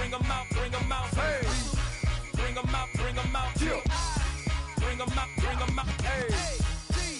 bring 'em out, bring 'em out. Hey. Bring 'em out, bring 'em out. Yeah. Bring 'em out, bring 'em out. Hey.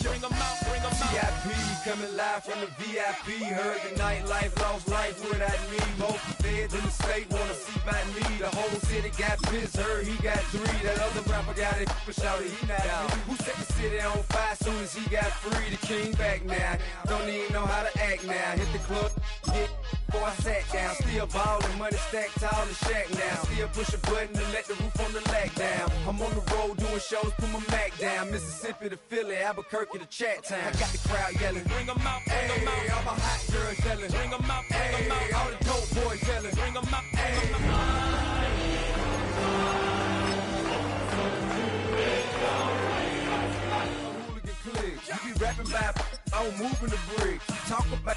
Bring 'em out, bring 'em out. VIP coming live from the VIP. Heard the nightlife, lost life without me. Most feds in the state wanna see about me. The whole city got pissed, heard he got 3. That other rapper got it, but shouted he not out. Who set the city on fire soon as he got free? The king back now, don't even know how to act now. Hit the club, get before I sat down. Still ballin', money stacked tall in shack now. Still push a button to let the roof on the lag down. I'm on the road doing shows, put my Mac down. Mississippi to Philly, Albuquerque to Chat Town. I got the crowd yelling, bring 'em out, bring 'em out. All my hot girls yelling, bring 'em out, bring 'em out. All the dope boys yelling, bring 'em out, bring 'em out. Hooligan clicks, you be rapping about, I'm moving the bricks. You talk about,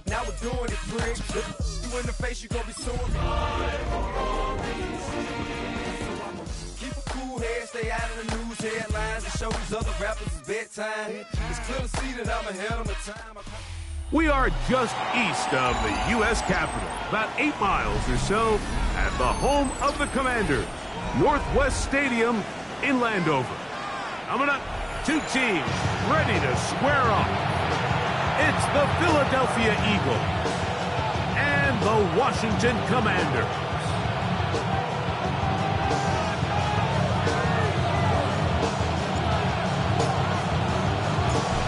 now we're doing it, pricks. You in the face, you gon' be suing me. Keep a cool head, stay out of the news headlines, and show these other rappers it's bedtime. It's clear to see that I'm ahead of my time. We are just east of the U.S. Capitol, about 8 miles or so, at the home of the Commanders, Northwest Stadium in Landover. Coming up, 2 teams ready to square off. It's the Philadelphia Eagles and the Washington Commanders.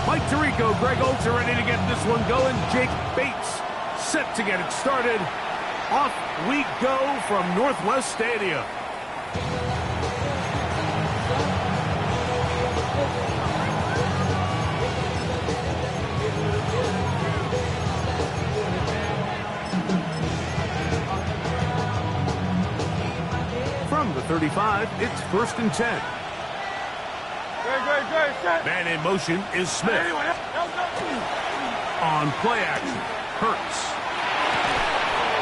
Mike Tirico, Greg Olds are ready to get this one going. Jake Bates set to get it started. Off we go from Northwest Stadium. From the 35, it's 1st and 10. Man in motion is Smith. On play action, Hurts.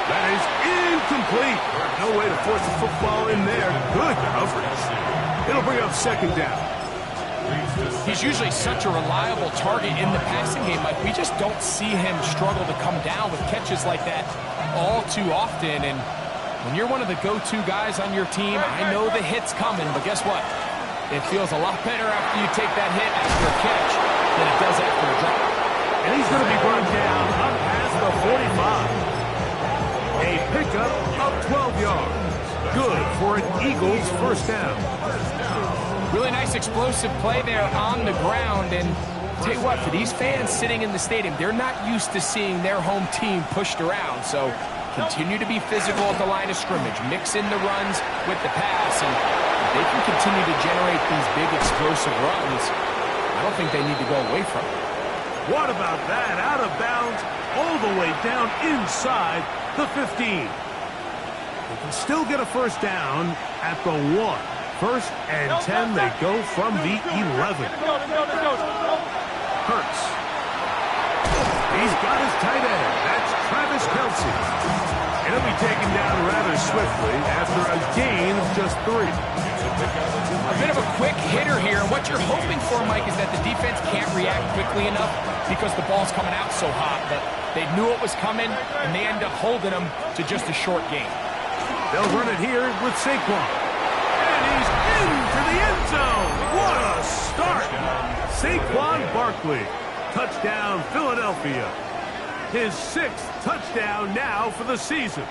That is incomplete. No way to force the football in there. Good coverage. It'll bring up 2nd down. He's usually such a reliable target in the passing game. Like, we just don't see him struggle to come down with catches like that all too often. And when you're one of the go-to guys on your team, I know the hit's coming, but guess what? It feels a lot better after you take that hit after a catch than it does after a drop. And he's going to be brought down up past the 45. A pickup of 12 yards. Good for an Eagles 1st down. Really nice explosive play there on the ground. And tell you what, for these fans sitting in the stadium, they're not used to seeing their home team pushed around. So continue to be physical at the line of scrimmage. Mix in the runs with the pass. And they can continue to generate these big explosive runs. I don't think they need to go away from it. What about that? Out of bounds, all the way down inside the 15. They can still get a 1st down at the 1. 1st and 10, they go from the 11. Hurts. He's got his tight end. That's Travis Kelce. And he'll be taken down rather swiftly after a gain of just 3. A bit of a quick hitter here, and what you're hoping for, Mike, is that the defense can't react quickly enough because the ball's coming out so hot that they knew it was coming, and they end up holding them to just a short gain. They'll run it here with Saquon. And he's into the end zone. What a start. Saquon Barkley. Touchdown, Philadelphia. His 6th touchdown now for the season.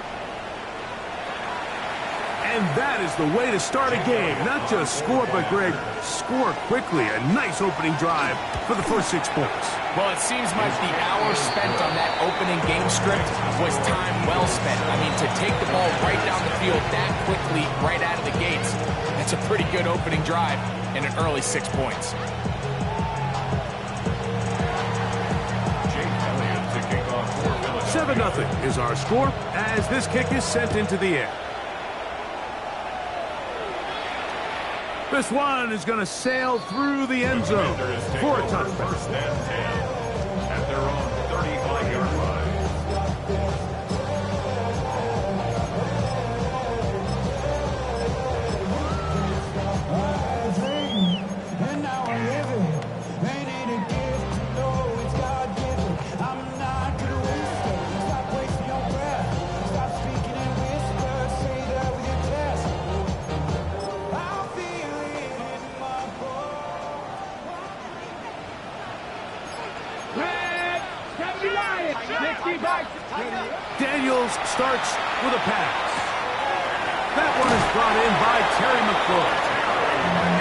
And that is the way to start a game. Not just score, but, Greg, score quickly. A nice opening drive for the first 6 points. Well, it seems like the hours spent on that opening game script was time well spent. I mean, to take the ball right down the field that quickly, right out of the gates, that's a pretty good opening drive and an early 6 points. 7-0 is our score as this kick is sent into the air. This one is going to sail through the end zone for a touchdown. At their own 35-yard line. Daniels starts with a pass. That one is brought in by Terry McCoy.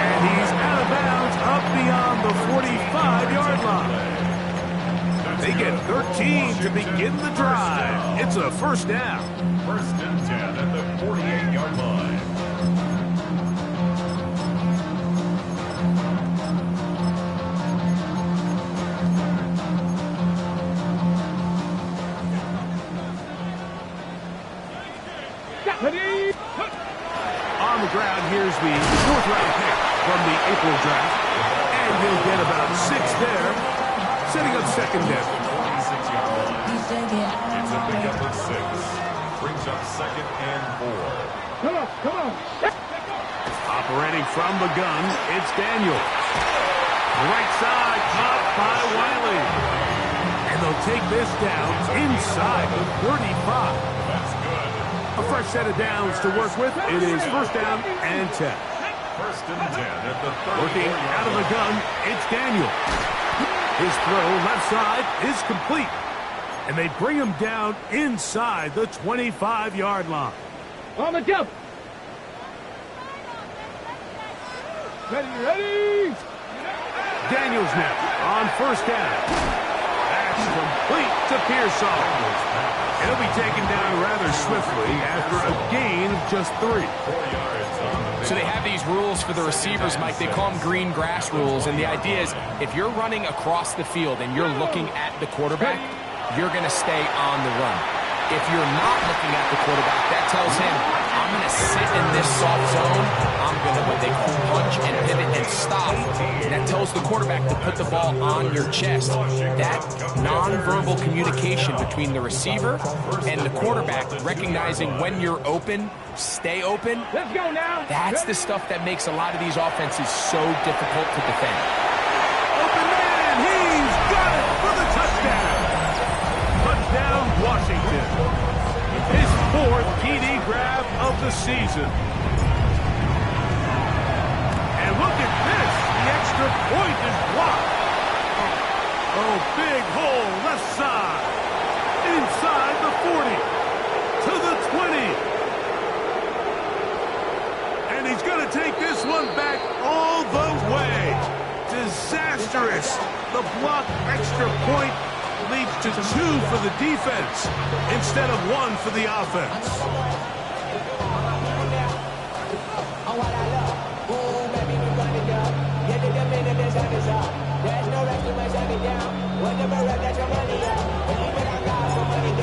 And he's out of bounds up beyond the 45-yard line. They get 13 to begin the drive. It's a first down. First and 10 at the 48-yard line. On the ground, here's the fourth-round pick from the April draft. And he'll get about 6 there, setting up second down. 26-yard line. It's a pickup of 6. Brings up second and 4. Come on. Operating from the gun, it's Daniels. Right side, caught by Wiley. And they'll take this down inside the 35. That's good. A fresh set of downs to work with. It is first down and 10. First and 10 at the 34-yard Working out of the gun, it's Daniel. His throw left side is complete. And they bring him down inside the 25-yard line. On the jump. Ready. Daniels now on first down. That's complete to Pearsall. He'll be taken down rather swiftly after a gain of just 3. 4 yards on the So they have these rules for the receivers, Mike. They call them green grass rules. And the idea is if you're running across the field and you're looking at the quarterback, you're going to stay on the run. If you're not looking at the quarterback, that tells him, I'm going to sit in this soft zone. I'm going to what they call punch and pivot and stop. And that tells the quarterback to put the ball on your chest. That nonverbal communication between the receiver and the quarterback, recognizing when you're open, stay open. Let's go now. That's the stuff that makes a lot of these offenses so difficult to defend. Open man, he's got it for the touchdown. Touchdown, Washington. His 4th TD grab of the season. And look at this. The extra point is blocked. Oh, big hole left side. Inside the 40. To the 20. And he's going to take this one back all the way. Disastrous. The blocked extra point leads to 2 for the defense instead of 1 for the offense.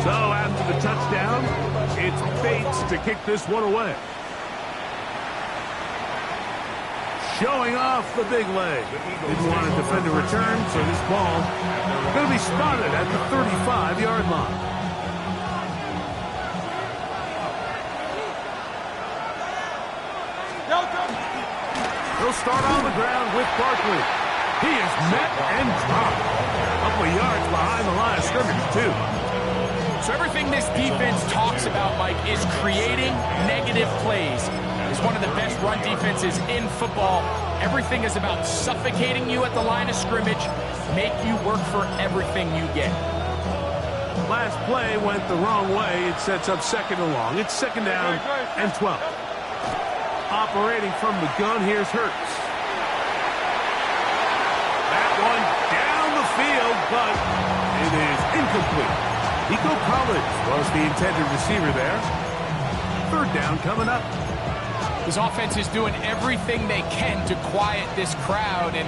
So after the touchdown, it's Bates to kick this one away. Showing off the big leg. Didn't want to defend a return, so this ball going to be spotted at the 35-yard line. He'll start on the ground with Barkley. He is met and dropped. A couple of yards behind the line of scrimmage, too. So everything this defense talks about, Mike, is creating negative plays. It's one of the best run defenses in football. Everything is about suffocating you at the line of scrimmage, make you work for everything you get. Last play went the wrong way. It sets up second and long. It's second down and 12. Operating from the gun, here's Hurts. That one down the field, but it is incomplete. Nico Collins was the intended receiver there. Third down coming up. This offense is doing everything they can to quiet this crowd, and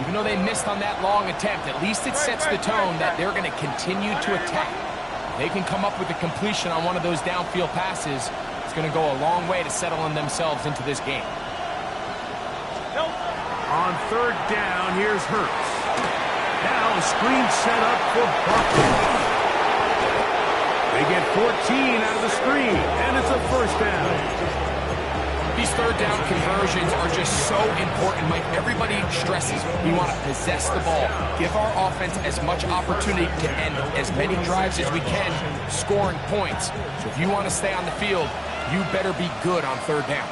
even though they missed on that long attempt, at least it sets the tone that they're going to continue to attack. If they can come up with a completion on one of those downfield passes, it's going to go a long way to settling themselves into this game. On third down, here's Hurts. Now a screen set up for Barkley. They get 14 out of the screen, and it's a first down. These third down conversions are just so important, Mike. Everybody stresses we want to possess the ball, give our offense as much opportunity to end as many drives as we can, scoring points. So if you want to stay on the field, you better be good on third down.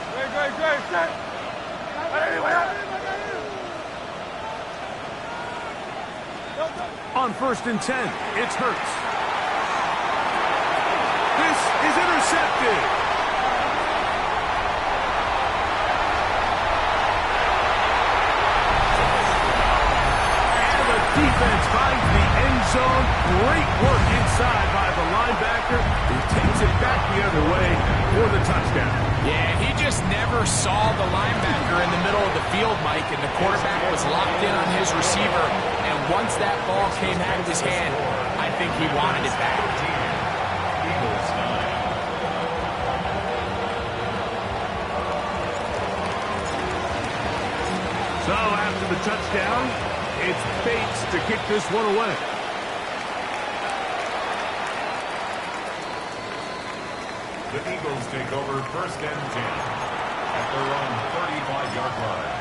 On first and 10, it's Hurts. This is intercepted. And the defense finds the end zone. Great work inside by the linebacker, who takes it back the other way for the touchdown. Yeah, he just never saw the linebacker in the middle of the field, Mike, and the quarterback was locked in on his receiver. And once that ball came out of his hand, I think he wanted it back. Eagles 9. So after the touchdown, it's Bates to kick this one away. The Eagles take over 1st and 10 at their own 35-yard line.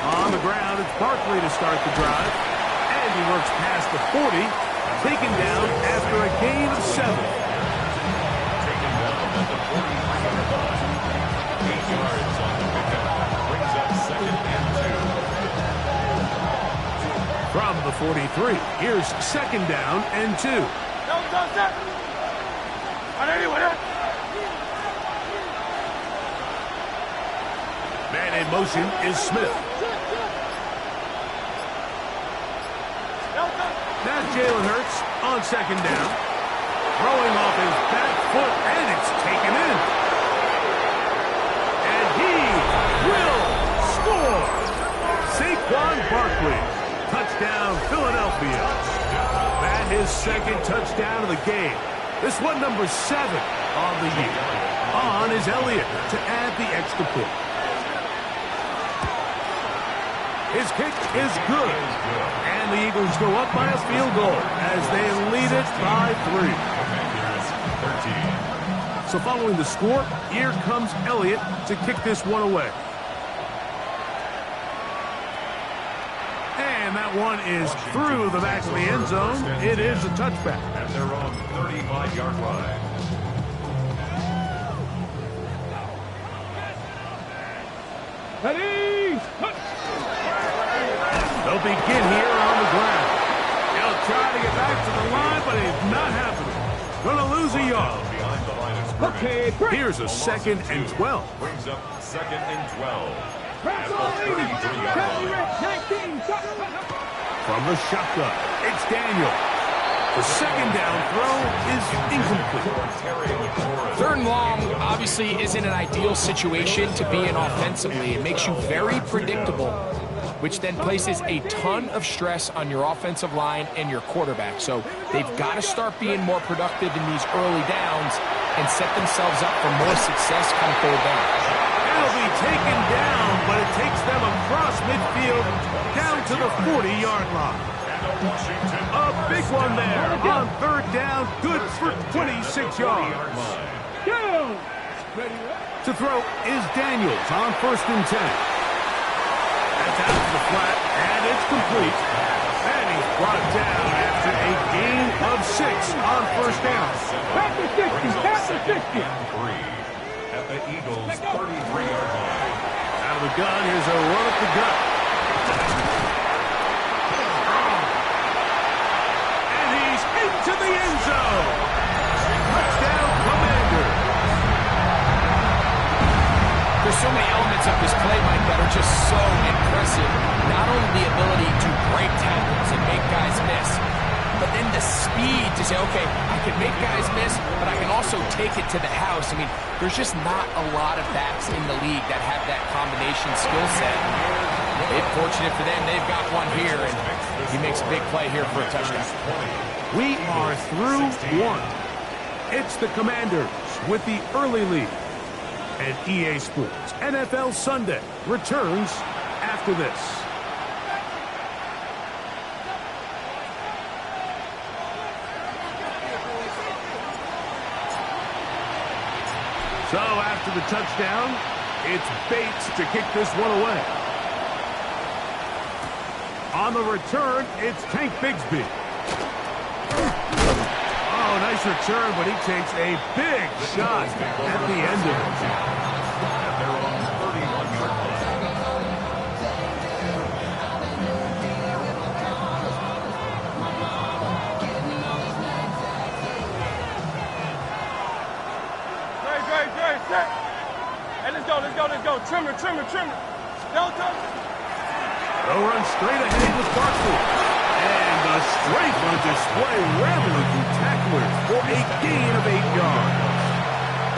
On the ground, it's Barkley to start the drive. And he works past the 40, taken down after a gain of 7. Taken down at the 43-yard line. 8 yards on the pickup. Brings up 2nd and 2. From the 43, here's 2nd down and 2. Man in motion is Smith. Now Jalen Hurts on 2nd down. Throwing off his back foot, and it's taken in. And he will score. Saquon Barkley. Touchdown, Philadelphia. That his 2nd touchdown of the game. This one number 7 on the year. On is Elliott to add the extra point. His kick is good. And the Eagles go up by a field goal as they lead it by 3. So following the score, here comes Elliott to kick this one away. And that one is through the back of the end zone. It is a touchback. At their own 35-yard line. They'll begin here on the ground. They'll try to get back to the line, but it's not happening. Gonna lose a yard. Behind the line of scrimmage. Here's a 2nd and 12. Brings up 2nd and 12. At the 33-yard line. From the shotgun, it's Daniel. The 2nd down throw is incomplete. 3rd and long obviously isn't an ideal situation to be in offensively. It makes you very predictable, which then places a ton of stress on your offensive line and your quarterback. So they've got to start being more productive in these early downs and set themselves up for more success come 3rd down. It'll be taken down, but it takes them across midfield down to the 40-yard line. A big one there on 3rd down, good for 26 yards. To throw is Daniels on 1st and 10. That's out to the flat, and it's complete. And he's brought down after a gain of 6 on 1st down. Past the 60. At the Eagles' 33-yard line. Out of the gun, here's a run up the gut. And he's into the end zone. Touchdown, Commander. There's so many elements of this play, Mike, that are just so impressive. Not only the ability to break tackles and make guys miss, but then the speed to say, okay, I can make guys miss, but I can also take it to the house. I mean, there's just not a lot of backs in the league that have that combination skill set. It's fortunate for them, they've got one here, and he makes a big play here for a touchdown. We are through 1. It's the Commanders with the early lead. And EA Sports NFL Sunday returns after this. So after the touchdown, it's Bates to kick this one away. On the return, it's Tank Bigsby. Oh, nice Nice return, but he takes a big shot at the end of it. At their own 31-yard line. Great, set. Hey, let's go. Trimmer. Delta. They'll run straight ahead with Barkley. And the strength on display, rattling through tacklers for a gain of 8 yards.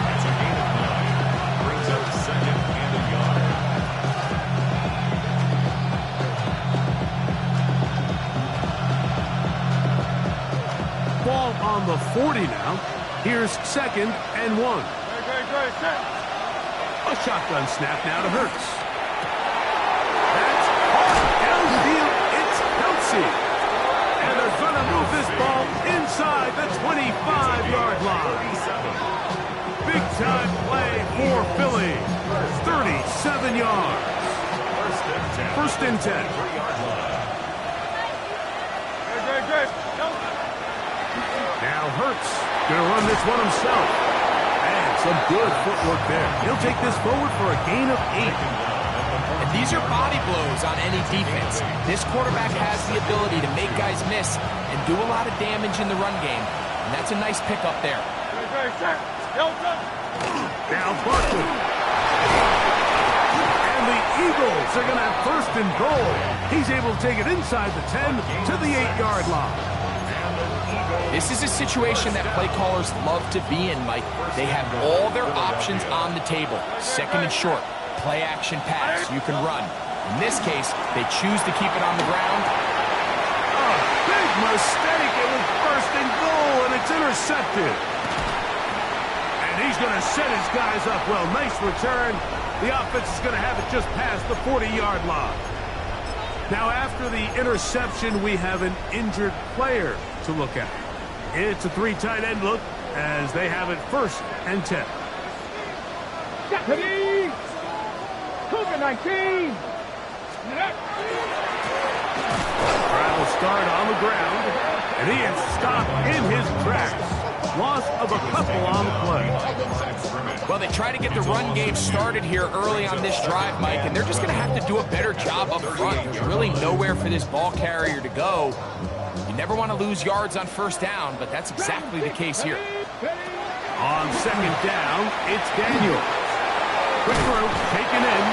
That's a gain of 9. Brings up second and a yard. Ball on the 40 now. Here's 2nd and 1. Great, set. A shotgun snap now to Hurts. That's hard downfield. It's Kelsey. And they're going to move this ball inside the 25-yard line. Big-time play for Philly. 37 yards. First and 10. Great. Now Hurts going to run this one himself. And some good footwork there. He'll take this forward for a gain of 8. And these are body blows on any defense. This quarterback has the ability to make guys miss and do a lot of damage in the run game. And that's a nice pickup there. Great, set. Delta. Now Barkley. And the Eagles are going to have 1st and goal. He's able to take it inside the 10 to the 8-yard line. This is a situation that play callers love to be in, Mike. They have all their options on the table. 2nd and short, play action pass, you can run. In this case, they choose to keep it on the ground. A big mistake. It was 1st and goal, and it's intercepted. And he's going to set his guys up well. Nice return. The offense is going to have it just past the 40-yard line. Now, after the interception, we have an injured player to look at. It's a 3 tight end look as they have it 1st and 10. Ready? Cougar 19. Trial start on the ground, and he is stopped in his tracks. Loss of a couple on the play. Well, they try to get the run game started here early on this drive, Mike, and they're just going to have to do a better job up front. There's really nowhere for this ball carrier to go. You never want to lose yards on 1st down, but that's exactly the case here. On 2nd down, it's Daniel. Quick throw, taken in,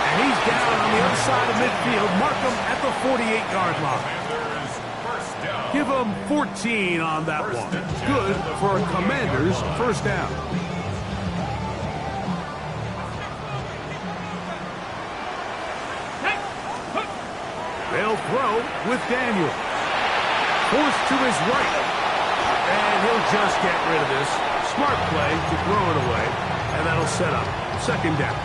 and he's down on the other side of midfield. Mark him at the 48-yard line. Give him 14 on that one. Good for a Commander's 1st down. They'll throw with Daniel. Forced to his right. And he'll just get rid of this. Smart play to throw it away. And that'll set up 2nd down.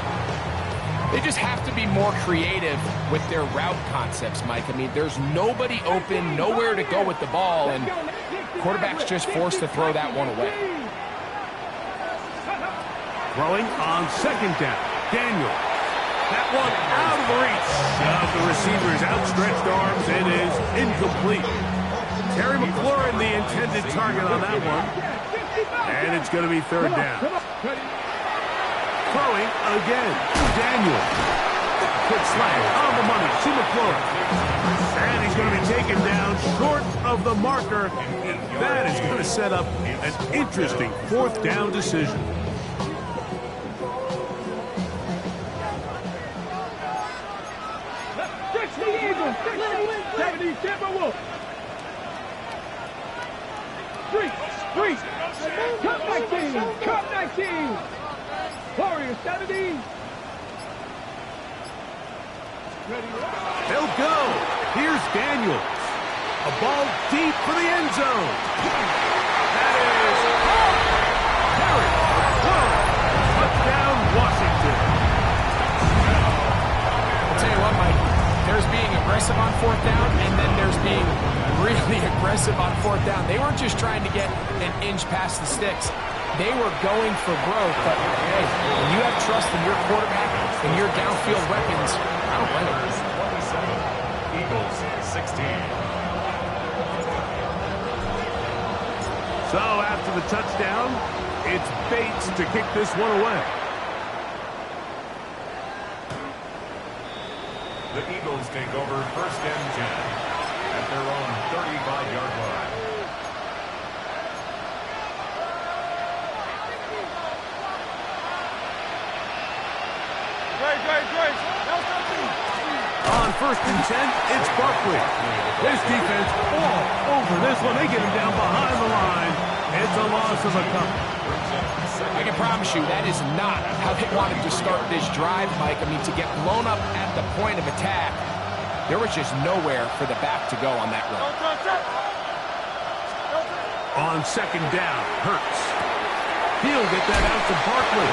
They just have to be more creative with their route concepts, Mike. I mean, there's nobody open, nowhere to go with the ball, and quarterback's just forced to throw that one away. Throwing on 2nd down. Daniel. That one out of the reach of the receiver's outstretched arms. It is incomplete. Terry McLaurin, the intended target on that one. And it's going to be 3rd down. Throwing again. Daniel. Quick slant on the money to McLaurin. And he's going to be taken down short of the marker. That is going to set up an interesting 4th down decision. Cup 19. Warrior 70. They'll go. Here's Daniels. A ball deep for the end zone. That is Harry. Touchdown, Washington. I'll tell you what, Mike, there's being aggressive on 4th down, and then there's being really aggressive on 4th down. They weren't just trying to get an inch past the sticks. They were going for broke, but hey, when you have trust in your quarterback and your downfield weapons, I don't blame them. 27, Eagles 16. So after the touchdown, it's Bates to kick this one away. The Eagles take over 1st and 10 at their own 35-yard line. On 1st and 10, it's Barkley. This defense all over this one. They get him down behind the line. It's a loss of a couple. I can promise you that is not how they wanted to start this drive, Mike. I mean, to get blown up at the point of attack, there was just nowhere for the back to go on that run. On 2nd down, Hurts. He'll get that out to Barkley.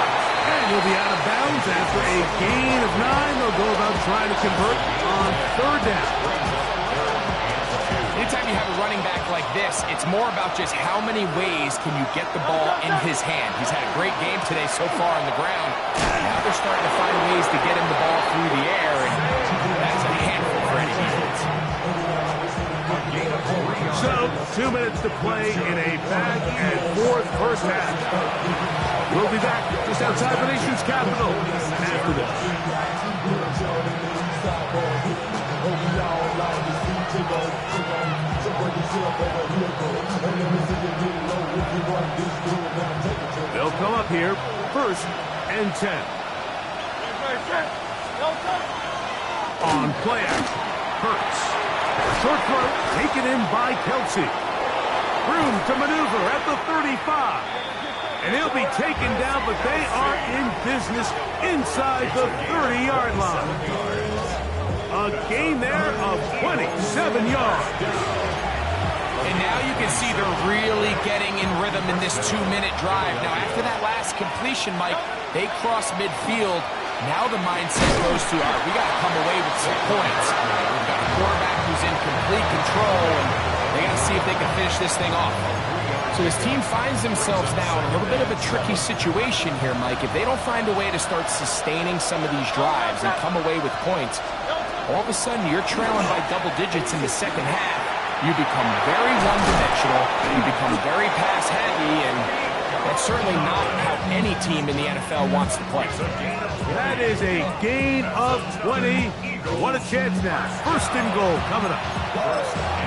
And he'll be out of bounds after a gain of 9. They'll go about trying to convert on 3rd down. Anytime you have a running back like this, it's more about just how many ways can you get the ball in his hand. He's had a great game today so far on the ground. Now they're starting to find ways to get him the ball through the air, and that's a handful for any defense. So, 2 minutes to play in a back-and-forth first half. We'll be back just outside the nation's capital after this. They'll come up here, 1st and 10. On play action, Hurts. Short throw taken in by Kelsey. Room to maneuver at the 35. And he'll be taken down, but they are in business inside the 30-yard line. A gain there of 27 yards. And now you can see they're really getting in rhythm in this 2-minute drive. Now, after that last completion, Mike, they cross midfield. Now the mindset goes to, all right, we got to come away with some points. We've got a quarterback who's in complete control, and they got to see if they can finish this thing off. So his team finds themselves now in a little bit of a tricky situation here, Mike. If they don't find a way to start sustaining some of these drives and come away with points, all of a sudden you're trailing by double digits in the second half. You become very one-dimensional, you become very pass-heavy, and that's certainly not how any team in the NFL wants to play. That is a gain of 20. What a chance now. 1st and goal coming up.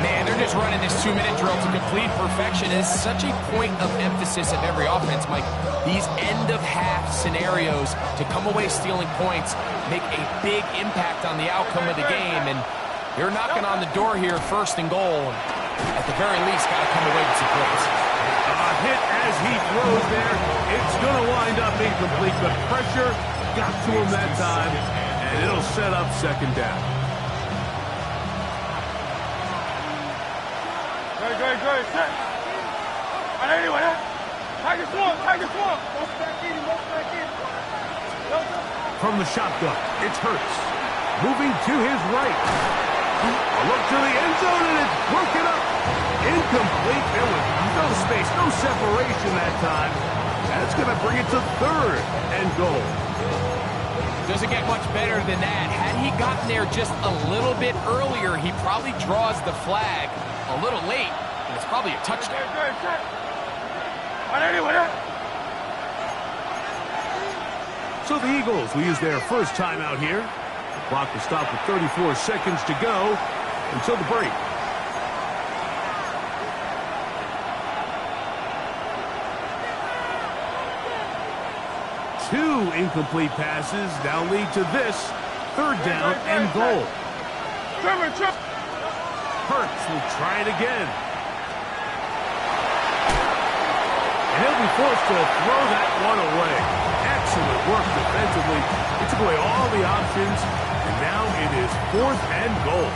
Man, they're just running this 2-minute drill to complete perfection. It's such a point of emphasis of every offense, Mike. These end-of-half scenarios to come away stealing points make a big impact on the outcome of the game, and they're knocking on the door here, 1st and goal. At the very least, got to come away with some points. A hit as he throws there. It's going to wind up incomplete, but pressure got to him that time, and it'll set up 2nd down. Great. Set. Anyway, Tiger swamp. From the shotgun, it's Hurts. Moving to his right. A look to the end zone, and it's broken up. Incomplete. There was no space, no separation that time. That's going to bring it to 3rd and goal. Doesn't get much better than that. Had he gotten there just a little bit earlier, he probably draws the flag a little late, and it's probably a touchdown. So the Eagles will use their first timeout here. The clock will stop with 34 seconds to go until the break. Two incomplete passes now lead to this 3rd down and goal. Hurts will try it again. And he'll be forced to throw that one away. Excellent work defensively. It took away all the options, and now it is 4th and goal.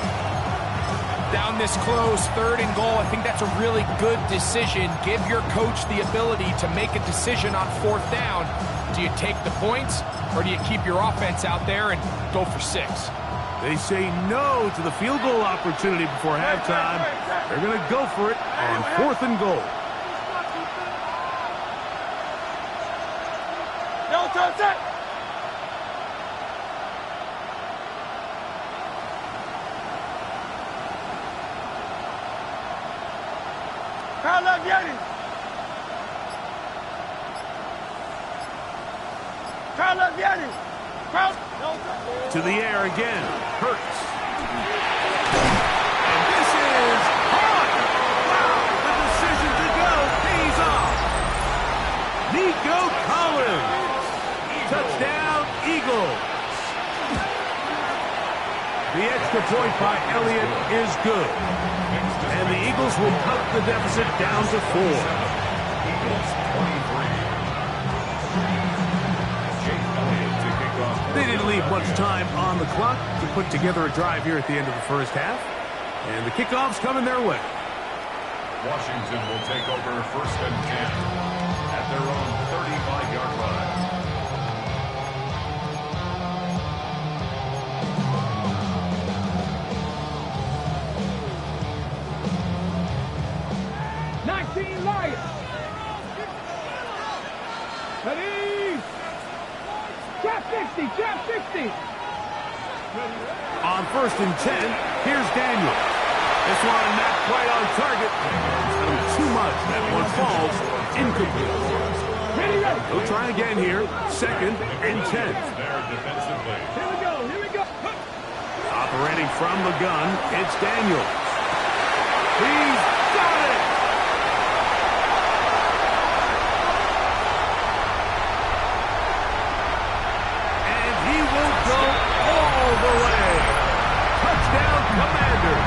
Down this close, 3rd and goal. I think that's a really good decision. Give your coach the ability to make a decision on 4th down. Do you take the points, or do you keep your offense out there and go for 6? They say no to the field goal opportunity before halftime. They're going to go for it on 4th and goal. Power left, Yeti. To the air again. Hurts. And this is hard. Wow, the decision to go pays off. Nico Collins. Touchdown, Eagles. The extra point by Elliott is good. And the Eagles will cut the deficit down to 4. Eagles 23. They didn't leave much time on the clock to put together a drive here at the end of the first half. And the kickoff's coming their way. Washington will take over 1st and 10 at their own 35-yard line. Lions. Ready? Trap 60, trap 60. On 1st and 10, here's Daniel. This one not quite on target. Too much. That one falls incomplete. Ready, ready. They'll try again here. 2nd and 10. There defensively. Here we go, here we go. Operating from the gun, it's Daniel. He's got it! And he will go all the way. Touchdown, Commander.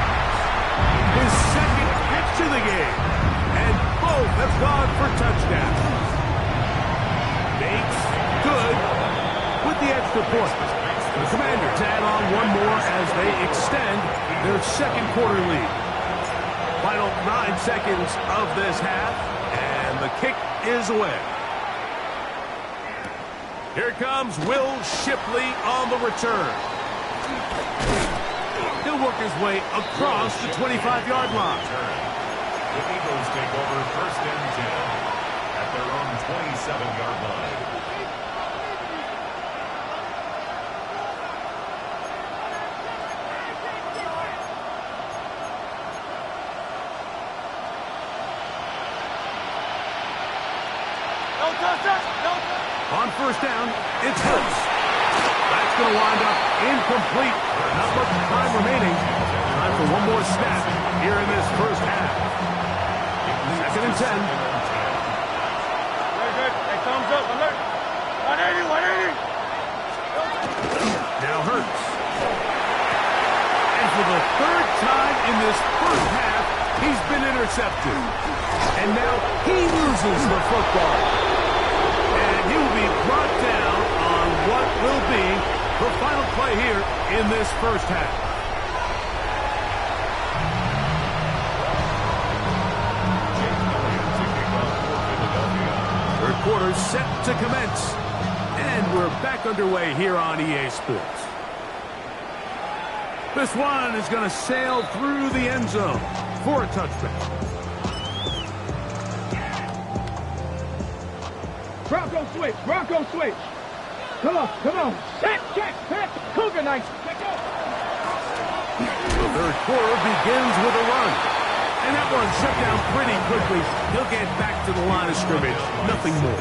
His 2nd catch of the game. And both have gone for touchdowns. Makes good with the extra point. The Commanders add on one more as they extend their 2nd quarter lead. Final 9 seconds of this half, and the kick is away. Here comes Will Shipley on the return. He'll work his way across the 25-yard line. The Eagles take over 1st and 10 at their own 27-yard line. On 1st down, it's Hurts. That's going to wind up incomplete. Not much time remaining. Time for one more snap here in this first half. 2nd and 10. Very good. Hey, thumbs up, alert. 180, 180. Now Hurts. And for the 3rd time in this first half, he's been intercepted. And now he loses the football. And he will be brought down on what will be the final play here in this first half. Third quarter set to commence. And we're back underway here on EA Sports. This one is going to sail through the end zone for a touchback. Bronco switch, Bronco switch. Come on. Check, set. Cougar Knights. The third quarter begins with a run. And that one shut down pretty quickly. He'll get back to the line of scrimmage. Nothing more.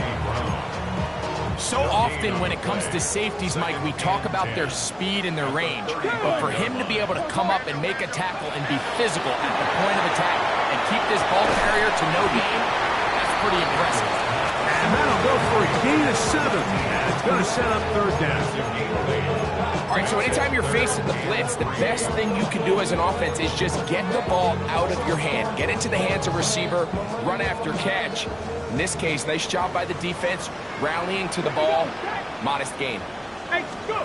So often when it comes to safeties, Mike, we talk about their speed and their range. But for him to be able to come up and make a tackle and be physical at the point of attack and keep this ball carrier to no gain, that's pretty impressive. And that'll go for a gain of 7. And it's going to set up 3rd down. All right, so anytime you're facing the blitz, the best thing you can do as an offense is just get the ball out of your hand. Get into the hands of receiver, run after catch. In this case, nice job by the defense, rallying to the ball. Modest gain. Hey, go.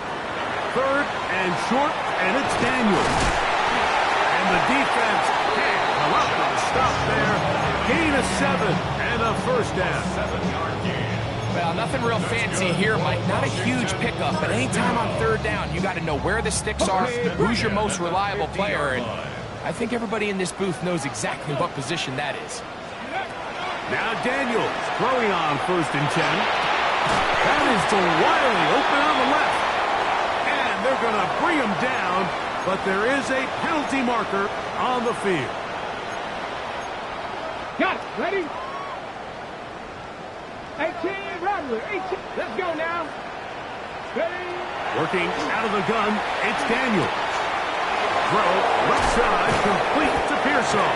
3rd and short, and it's Daniel. And the defense can't come up with a stop there. Gain of 7 and a 1st down. 7-yard gain. Well, nothing real fancy here, Mike. Not a huge pickup, but anytime on 3rd down, you got to know where the sticks are, who's your most reliable player, and I think everybody in this booth knows exactly what position that is. Now Daniels throwing on 1st and 10. That is to Wiley, open on the left. And they're going to bring him down, but there is a penalty marker on the field. Got it. Ready? 18, Rattler. 18. Let's go now. Working out of the gun, it's Daniels. Throw, left side, complete to Pearsall.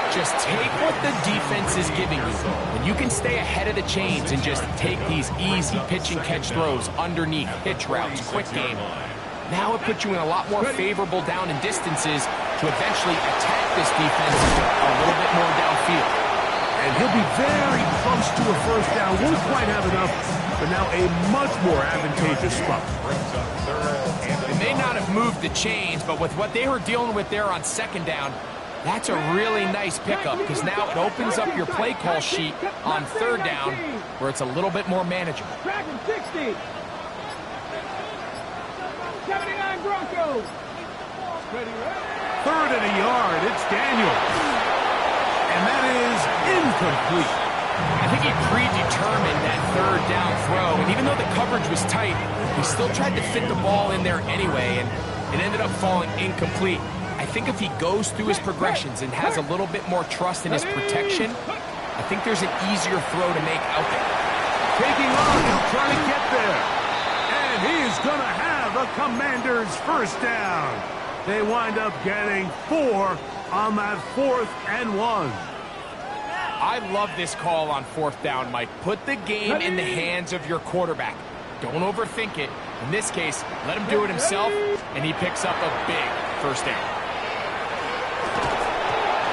Just take what the defense is giving you. And you can stay ahead of the chains and just take these easy pitch and catch throws underneath, hitch routes, quick game. Now it puts you in a lot more favorable down and distances to eventually attack this defense a little bit more downfield. And he'll be very close to a first down. Won't quite have enough, but now a much more advantageous spot. They may not have moved the chains, but with what they were dealing with there on second down, that's a really nice pickup because now it opens up your play call sheet on third down where it's a little bit more manageable. 60. 79 Broncos. Third and a yard, it's Daniels. And that is incomplete. I think he predetermined that third down throw, and even though the coverage was tight, he still tried to fit the ball in there anyway, and it ended up falling incomplete. I think if he goes through his progressions and has a little bit more trust in his protection, I think there's an easier throw to make out there. Taking on, he'll try to get there. And he's going to have a Commander's first down. They wind up getting 4 on that 4th and 1. I love this call on 4th down, Mike. Put the game in the hands of your quarterback. Don't overthink it. In this case, let him do it himself, and he picks up a big first down.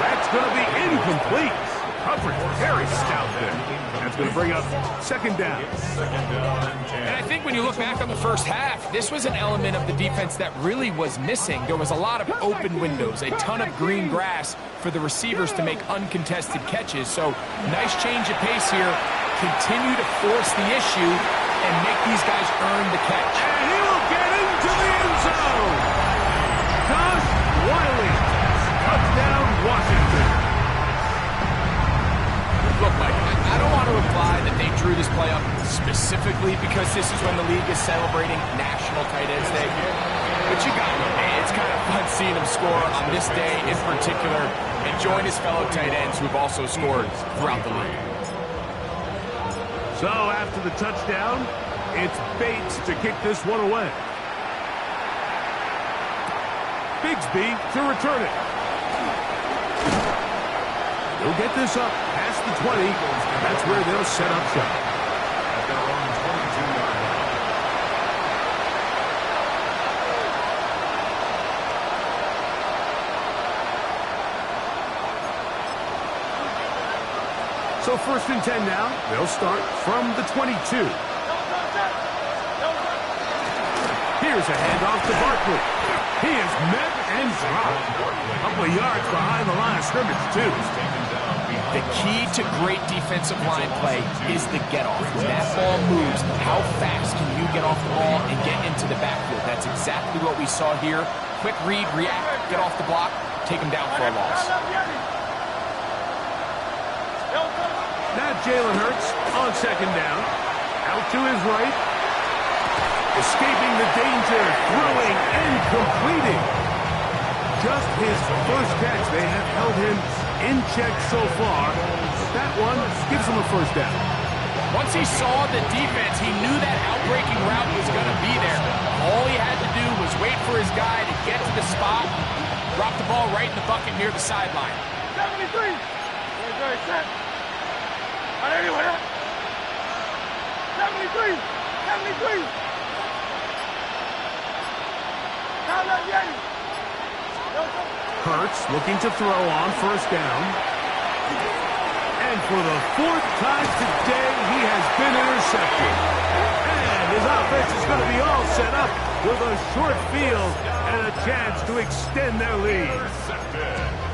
That's going to be incomplete. Coverage very stout there. That's going to bring up second down. And I think when you look back on the first half, this was an element of the defense that really was missing. There was a lot of open windows, a ton of green grass for the receivers to make uncontested catches. So nice change of pace here. Continue to force the issue and make these guys earn the catch. And he will get into the end zone. Josh Wiley. Touchdown, Washington. Look, Mike, I don't want to imply that they drew this play up specifically because this is when the league is celebrating National Tight Ends Day. But you got it. It's kind of fun seeing him score on this day in particular and join his fellow tight ends who've also scored throughout the league. So after the touchdown, it's Bates to kick this one away. Bigsby to return it. He'll get this up past the 20. That's where they'll set up shop. At their own 22-yard line. So 1st and 10 now. They'll start from the 22. Here's a handoff to Barkley. He is met and dropped. A couple of yards behind the line of scrimmage, too. The key to great defensive line play is the get-off. When that ball moves, how fast can you get off the ball and get into the backfield? That's exactly what we saw here. Quick read, react, get off the block, take him down for a loss. Now Jalen Hurts on second down. Out to his right. Escaping the danger, throwing and completing. Just his first catch. They have held him in check so far. But that one gives him a first down. Once he saw the defense, he knew that outbreaking route was going to be there. All he had to do was wait for his guy to get to the spot, drop the ball right in the bucket near the sideline. 73. Very set. Anyway, 73. 73. Hurts looking to throw on first down. And for the 4th time today, he has been intercepted. And his offense is going to be all set up with a short field and a chance to extend their lead.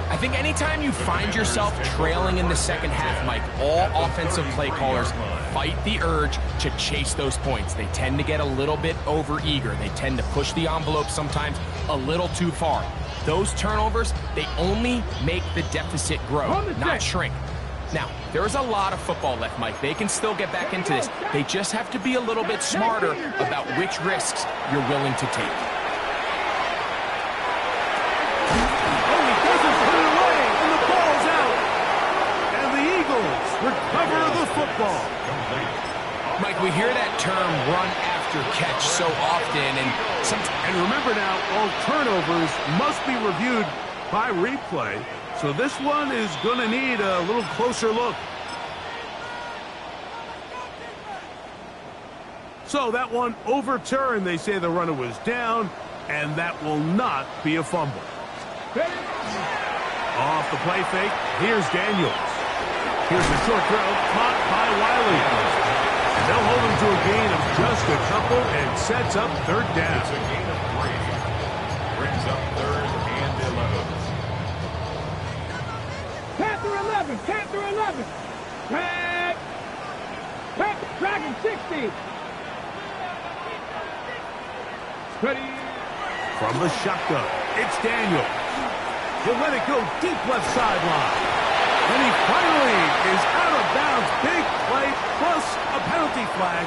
I think anytime you find yourself trailing in the second half, Mike, all offensive play callers fight the urge to chase those points. They tend to get a little bit overeager. They tend to push the envelope sometimes a little too far. Those turnovers, they only make the deficit grow, not shrink. Now, there is a lot of football left, Mike. They can still get back into this. They just have to be a little bit smarter about which risks you're willing to take. Recover the football. Mike, we hear that term run after catch so often, and remember now, all turnovers must be reviewed by replay, so this one is going to need a little closer look. So that one overturned. They say the runner was down, and that will not be a fumble. Off the play fake, here's Daniels. Here's a short throw, caught by Wiley. And they'll hold him to a gain of just a couple and sets up third down. It's a gain of 3. Brings up 3rd and 11. Panther 11, Panther 11. Tag. Dragon 60. Ready. From the shotgun, it's Daniels. He'll let it go deep left sideline. And he finally is out of bounds. Big play plus a penalty flag.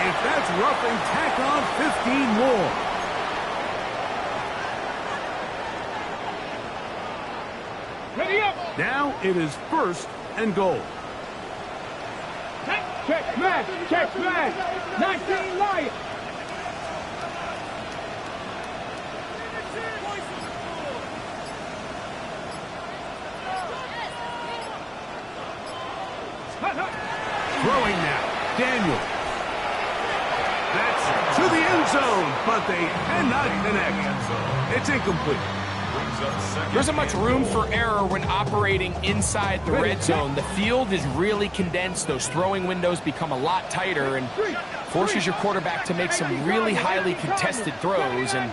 If that's roughing, tack on 15 more. Ready up. Now it is 1st and goal. Check smash. 19 Lions. Throwing now, Daniel. That's to the end zone, but they cannot connect. It's incomplete. There isn't much room for error when operating inside the red zone. The field is really condensed. Those throwing windows become a lot tighter and forces your quarterback to make some really highly contested throws. And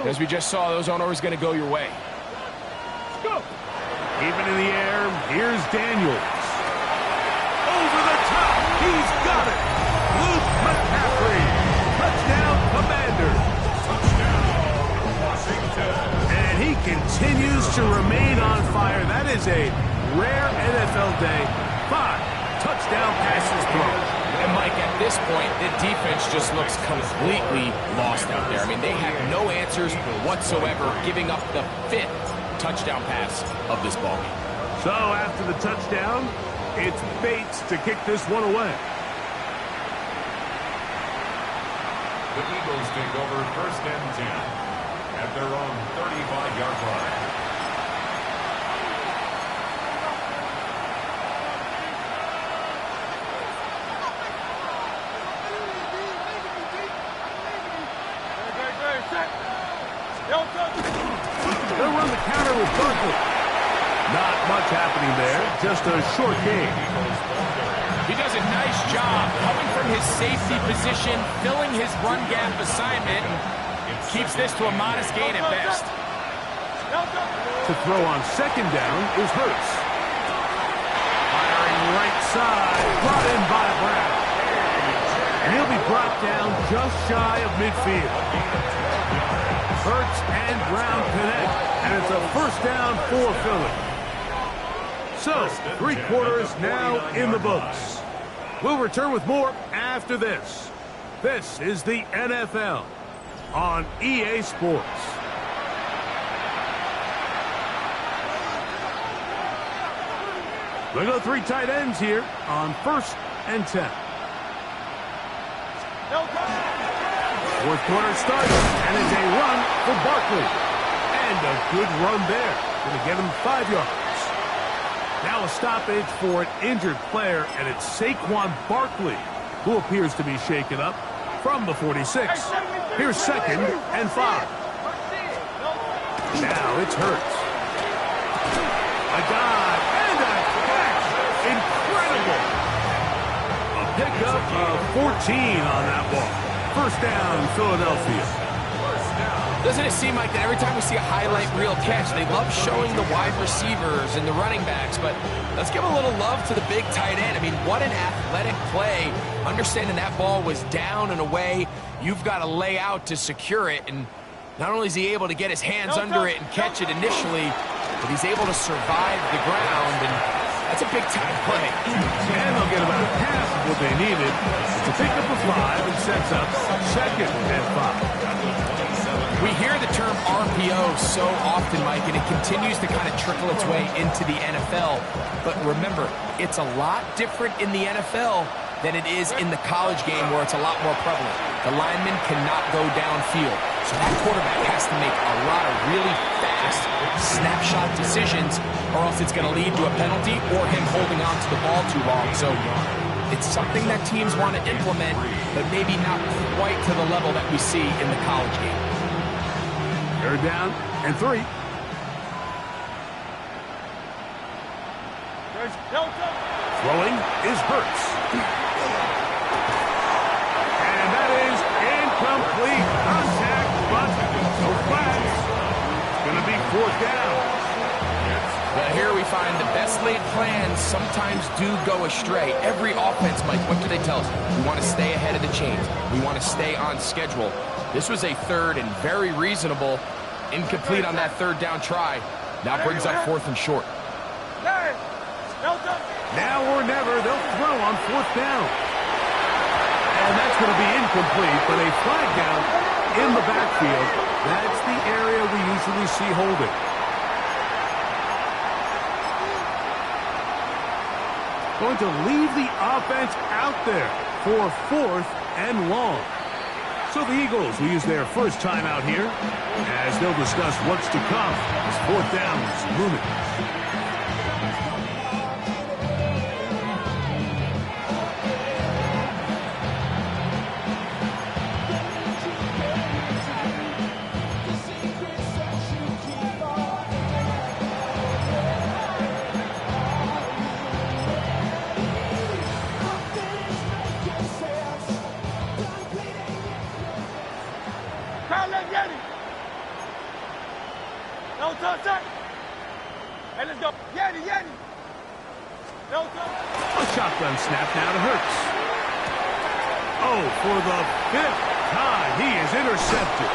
as we just saw, those aren't always going to go your way. Even in the air, here's Daniels. Over the top, he's got it. Luke McCaffrey, touchdown Commanders. Touchdown, Washington. And he continues to remain on fire. That is a rare NFL day. 5 touchdown passes thrown. And Mike, at this point, the defense just looks completely lost out there. I mean, they have no answers whatsoever, giving up the 5th touchdown pass of this ballgame. So after the touchdown, it's Bates to kick this one away. The Eagles take over 1st and 10 at their own 35-yard line. They'll run the counter with Barkley. Not much happening there, just a short game. He does a nice job coming from his safety position, filling his run gap assignment, and keeps this to a modest gain at best. To throw on 2nd down is Hurts. Firing right side, brought in by Brown. And he'll be brought down just shy of midfield. Hurts and Brown connect, and it's a 1st down for Philly. So, 3 quarters now in the books. We'll return with more after this. This is the NFL on EA Sports. Look at 3 tight ends here on 1st and 10. 4th quarter starts, and it's a run for Barkley. And a good run there. Going to get him 5 yards. Now a stoppage for an injured player, and it's Saquon Barkley who appears to be shaken up from the 46. Here's 2nd and 5. Now it's Hurts. A dive and a catch. Incredible. A pickup of 14 on that ball. 1st down, Philadelphia. Doesn't it seem like that every time we see a highlight reel catch, they love showing the wide receivers and the running backs, but let's give a little love to the big tight end. I mean, what an athletic play. Understanding that ball was down and away, you've got to lay out to secure it, and not only is he able to get his hands under it and catch it initially, but he's able to survive the ground, and that's a big-time play. And they'll get about half of what they needed to pick up a 5 and sets up 2nd and 5. We hear the term RPO so often, Mike, and it continues to kind of trickle its way into the NFL. But remember, it's a lot different in the NFL than it is in the college game where it's a lot more prevalent. The lineman cannot go downfield. So that quarterback has to make a lot of really fast snapshot decisions, or else it's going to lead to a penalty or him holding on to the ball too long. So it's something that teams want to implement, but maybe not quite to the level that we see in the college game. Third down and 3. Throwing is Hurts. And that is incomplete. Contact, but no flags. It's going to be 4th down. Well, here we find the best laid plans sometimes do go astray. Every offense, Mike, what do they tell us? We want to stay ahead of the chains. We want to stay on schedule. This was a third and very reasonable. Incomplete on that 3rd down try. Now brings up 4th and short. Now or never, they'll throw on 4th down. And that's going to be incomplete, but a flag down in the backfield. That's the area we usually see holding. Going to leave the offense out there for 4th and long. So the Eagles will use their first time out here as they'll discuss what's to come as 4th down is looming. Hey, let's go. Yeti. A shotgun snap now to Hurts. Oh, for the 5th time, he is intercepted.